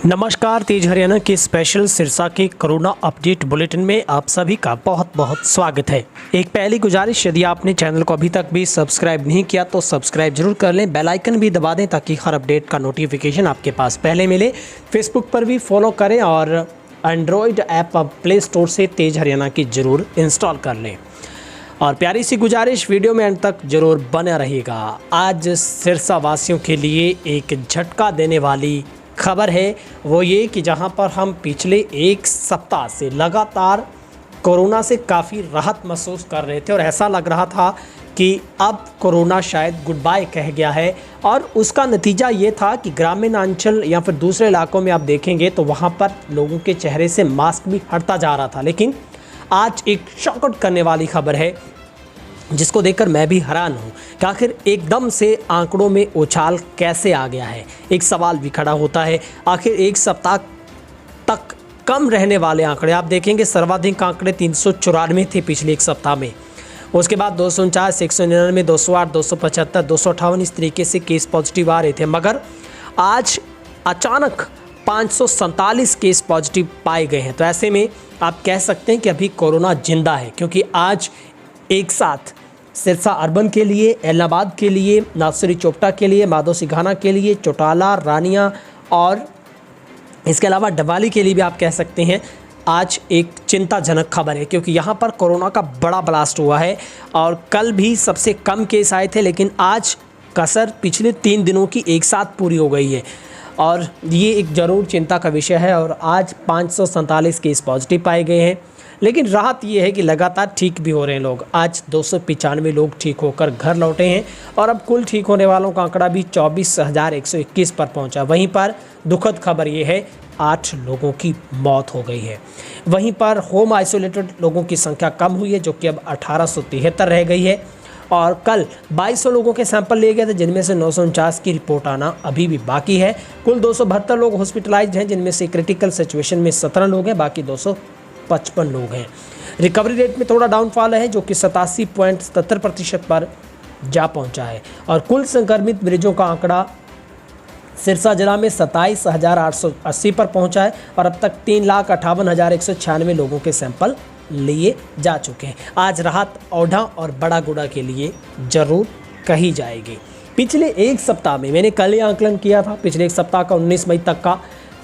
नमस्कार, तेज हरियाणा के स्पेशल सिरसा के कोरोना अपडेट बुलेटिन में आप सभी का बहुत बहुत स्वागत है। एक पहली गुजारिश, यदि आपने चैनल को अभी तक भी सब्सक्राइब नहीं किया तो सब्सक्राइब जरूर कर लें, बेल आइकन भी दबा दें ताकि हर अपडेट का नोटिफिकेशन आपके पास पहले मिले। फेसबुक पर भी फॉलो करें और एंड्रॉयड ऐप प्ले स्टोर से तेज हरियाणा की ज़रूर इंस्टॉल कर लें। और प्यारी सी गुजारिश, वीडियो में अंत तक जरूर बना रहिएगा। आज सिरसा वासियों के लिए एक झटका देने वाली खबर है, वो ये कि जहां पर हम पिछले एक सप्ताह से लगातार कोरोना से काफ़ी राहत महसूस कर रहे थे और ऐसा लग रहा था कि अब कोरोना शायद गुड बाय कह गया है। और उसका नतीजा ये था कि ग्रामीण अंचल या फिर दूसरे इलाकों में आप देखेंगे तो वहां पर लोगों के चेहरे से मास्क भी हटता जा रहा था। लेकिन आज एक शॉकआउट करने वाली खबर है जिसको देखकर मैं भी हैरान हूँ कि आखिर एकदम से आंकड़ों में उछाल कैसे आ गया है। एक सवाल भी खड़ा होता है, आखिर एक सप्ताह तक कम रहने वाले आंकड़े आप देखेंगे, सर्वाधिक आंकड़े 394 थे पिछले एक सप्ताह में। उसके बाद 249, 199, 208, 275, 258 इस तरीके से केस पॉजिटिव आ रहे थे, मगर आज अचानक 547 केस पॉजिटिव पाए गए हैं। तो ऐसे में आप कह सकते हैं कि अभी कोरोना जिंदा है, क्योंकि आज एक साथ सिरसा अर्बन के लिए, एलनाबाद के लिए, नासिरी चोपटा के लिए, माधो सिघाना के लिए, चौटाला, रानिया और इसके अलावा डवाली के लिए भी आप कह सकते हैं आज एक चिंताजनक खबर है, क्योंकि यहाँ पर कोरोना का बड़ा ब्लास्ट हुआ है। और कल भी सबसे कम केस आए थे, लेकिन आज कसर पिछले 3 दिनों की एक साथ पूरी हो गई है और ये एक ज़रूर चिंता का विषय है। और आज 547 केस पॉजिटिव पाए गए हैं, लेकिन राहत ये है कि लगातार ठीक भी हो रहे हैं लोग। आज 295 लोग ठीक होकर घर लौटे हैं और अब कुल ठीक होने वालों का आंकड़ा भी 24,121 पर पहुंचा। वहीं पर दुखद खबर ये है, 8 लोगों की मौत हो गई है। वहीं पर होम आइसोलेटेड लोगों की संख्या कम हुई है, जो कि अब 1873 रह गई है। और कल 2200 लोगों के सैंपल लिए गए थे, जिनमें से 949 की रिपोर्ट आना अभी भी बाकी है। कुल 272 लोग हॉस्पिटलाइज्ड हैं, जिनमें से क्रिटिकल सिचुएशन में 17 लोग हैं, बाकी 255 लोग हैं। रिकवरी रेट में थोड़ा डाउनफॉल है, जो कि 87.77% पर जा पहुंचा है। और कुल संक्रमित मरीजों का आंकड़ा सिरसा जिला में 27,880 पर पहुंचा है और अब तक 3,58,196 लोगों के सैंपल लिए जा चुके हैं। आज राहत औढ़ा और बड़ा गुड़ा के लिए ज़रूर कही जाएगी। पिछले एक सप्ताह में मैंने कल ही आंकलन किया था, पिछले एक सप्ताह का 19 मई तक का,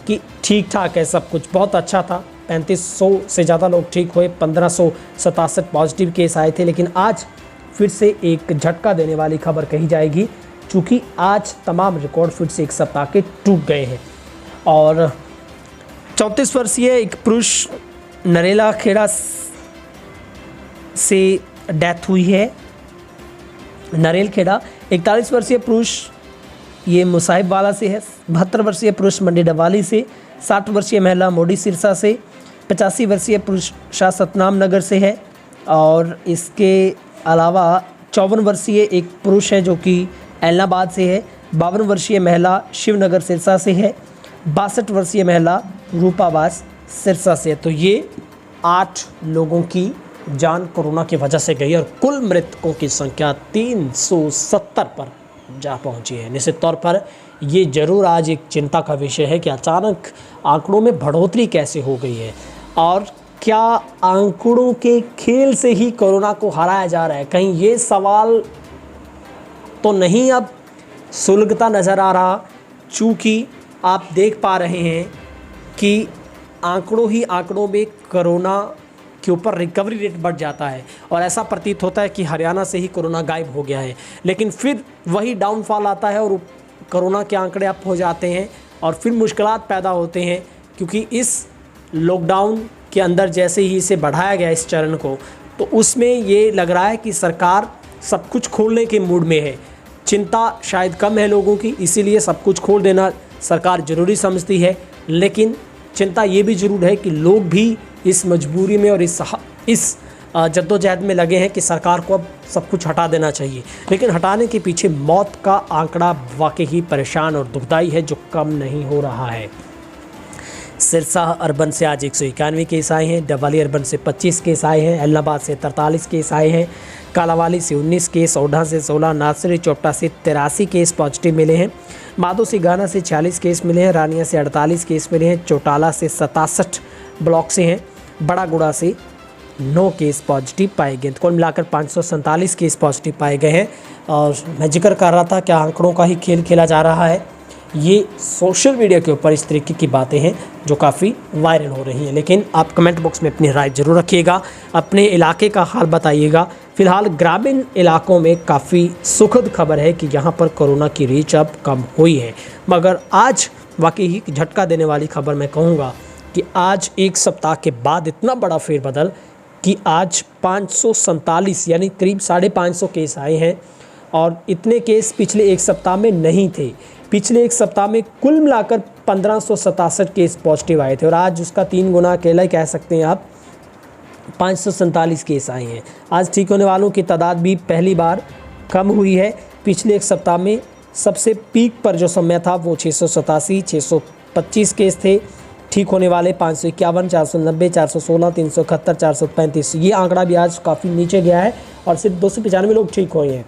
कि ठीक ठाक है, सब कुछ बहुत अच्छा था। 3500 से ज़्यादा लोग ठीक हुए, 1567 पॉजिटिव केस आए थे। लेकिन आज फिर से एक झटका देने वाली खबर कही जाएगी, चूँकि आज तमाम रिकॉर्ड फिर से एक सप्ताह के टूट गए हैं। और 34 वर्षीय एक पुरुष नरेला खेड़ा से डेथ हुई है। नरेल खेड़ा 41 वर्षीय पुरुष ये मुसाहिब वाला से है, 72 वर्षीय पुरुष मंडी डवाली से, 60 वर्षीय महिला मोडी सिरसा से, 85 वर्षीय पुरुष शाह सतनाम नगर से है। और इसके अलावा 54 वर्षीय एक पुरुष है जो कि एलनाबाद से है, 52 वर्षीय महिला शिवनगर सिरसा से है, 62 वर्षीय महिला रूपाबास सिरसा से। तो ये 8 लोगों की जान कोरोना की वजह से गई और कुल मृतकों की संख्या 370 पर जा पहुंची है। निश्चित तौर पर ये ज़रूर आज एक चिंता का विषय है कि अचानक आंकड़ों में बढ़ोतरी कैसे हो गई है और क्या आंकड़ों के खेल से ही कोरोना को हराया जा रहा है। कहीं ये सवाल तो नहीं अब सुलगता नज़र आ रहा, चूँकि आप देख पा रहे हैं कि आंकड़ों ही आंकड़ों में कोरोना के ऊपर रिकवरी रेट बढ़ जाता है और ऐसा प्रतीत होता है कि हरियाणा से ही कोरोना गायब हो गया है। लेकिन फिर वही डाउनफॉल आता है और कोरोना के आंकड़े अप हो जाते हैं और फिर मुश्किलात पैदा होते हैं, क्योंकि इस लॉकडाउन के अंदर जैसे ही इसे बढ़ाया गया इस चरण को, तो उसमें ये लग रहा है कि सरकार सब कुछ खोलने के मूड में है। चिंता शायद कम है लोगों की, इसीलिए सब कुछ खोल देना सरकार ज़रूरी समझती है। लेकिन चिंता ये भी ज़रूर है कि लोग भी इस मजबूरी में और इस जद्दोजहद में लगे हैं कि सरकार को अब सब कुछ हटा देना चाहिए। लेकिन हटाने के पीछे मौत का आंकड़ा वाकई ही परेशान और दुखदाई है, जो कम नहीं हो रहा है। सिरसा अर्बन से आज 191 केस आए हैं, डवाली अर्बन से 25 केस आए हैं, एलनाबाद से 43 केस आए हैं, कालावाली से 19 केस, ओढ़ा से 16, नासिरी चोपटा से 83 केस पॉजिटिव मिले हैं। माधोसी गाना से 40 केस मिले हैं, रानिया से 48 केस मिले हैं, चौटाला से 67 ब्लॉक से हैं, बड़ागुड़ा से 9 केस पॉजिटिव पाए गए। तो कुल मिलाकर 547 केस पॉजिटिव पाए गए हैं। और मैं जिक्र कर रहा था कि आंकड़ों का ही खेल खेला जा रहा है। ये सोशल मीडिया के ऊपर इस तरीके की बातें हैं जो काफ़ी वायरल हो रही हैं। लेकिन आप कमेंट बॉक्स में अपनी राय जरूर रखिएगा, अपने इलाके का हाल बताइएगा। फिलहाल ग्रामीण इलाकों में काफ़ी सुखद खबर है कि यहाँ पर कोरोना की रीच अब कम हुई है। मगर आज वाकई ही झटका देने वाली खबर मैं कहूँगा कि आज एक सप्ताह के बाद इतना बड़ा फेरबदल कि आज 547 यानी करीब 550 केस आए हैं। और इतने केस पिछले एक सप्ताह में नहीं थे। पिछले एक सप्ताह में कुल मिलाकर 1567 केस पॉजिटिव आए थे और आज उसका 3 गुना अकेला ही कह सकते हैं आप, 547 केस आए हैं। आज ठीक होने वालों की तादाद भी पहली बार कम हुई है। पिछले एक सप्ताह में सबसे पीक पर जो समय था वो 687, 625 केस थे। ठीक होने वाले 551, 490, 416, 371, 435। ये आंकड़ा भी आज काफ़ी नीचे गया है और सिर्फ 295 लोग ठीक हुए हैं।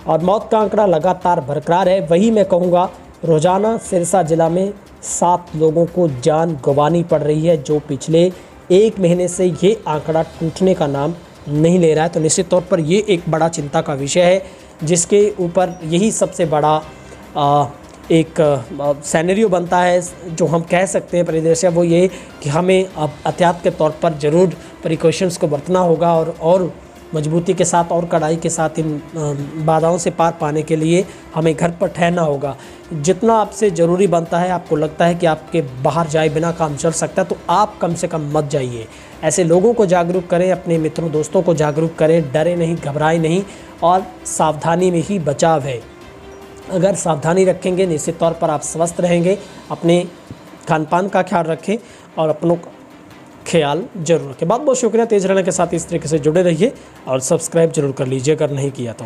और मौत का आंकड़ा लगातार बरकरार है। वही मैं कहूँगा, रोज़ाना सिरसा ज़िला में 7 लोगों को जान गंवानी पड़ रही है, जो पिछले 1 महीने से ये आंकड़ा टूटने का नाम नहीं ले रहा है। तो निश्चित तौर पर ये एक बड़ा चिंता का विषय है, जिसके ऊपर यही सबसे बड़ा एक सिनेरियो बनता है जो हम कह सकते हैं परिदृश्य, वो ये कि हमें अब एहतियात के तौर पर ज़रूर प्रिकॉशंस को बरतना होगा और मजबूती के साथ और कड़ाई के साथ इन बाधाओं से पार पाने के लिए हमें घर पर ठहरना होगा। जितना आपसे ज़रूरी बनता है, आपको लगता है कि आपके बाहर जाए बिना काम चल सकता है, तो आप कम से कम मत जाइए। ऐसे लोगों को जागरूक करें, अपने मित्रों दोस्तों को जागरूक करें। डरे नहीं, घबराएं नहीं और सावधानी में ही बचाव है। अगर सावधानी रखेंगे निश्चित तौर पर आप स्वस्थ रहेंगे। अपने खान पान का ख्याल रखें और अपनों का ख्याल जरूर रखें। बहुत बहुत शुक्रिया। तेज रहने के साथ इस तरीके से जुड़े रहिए और सब्सक्राइब जरूर कर लीजिए अगर नहीं किया तो।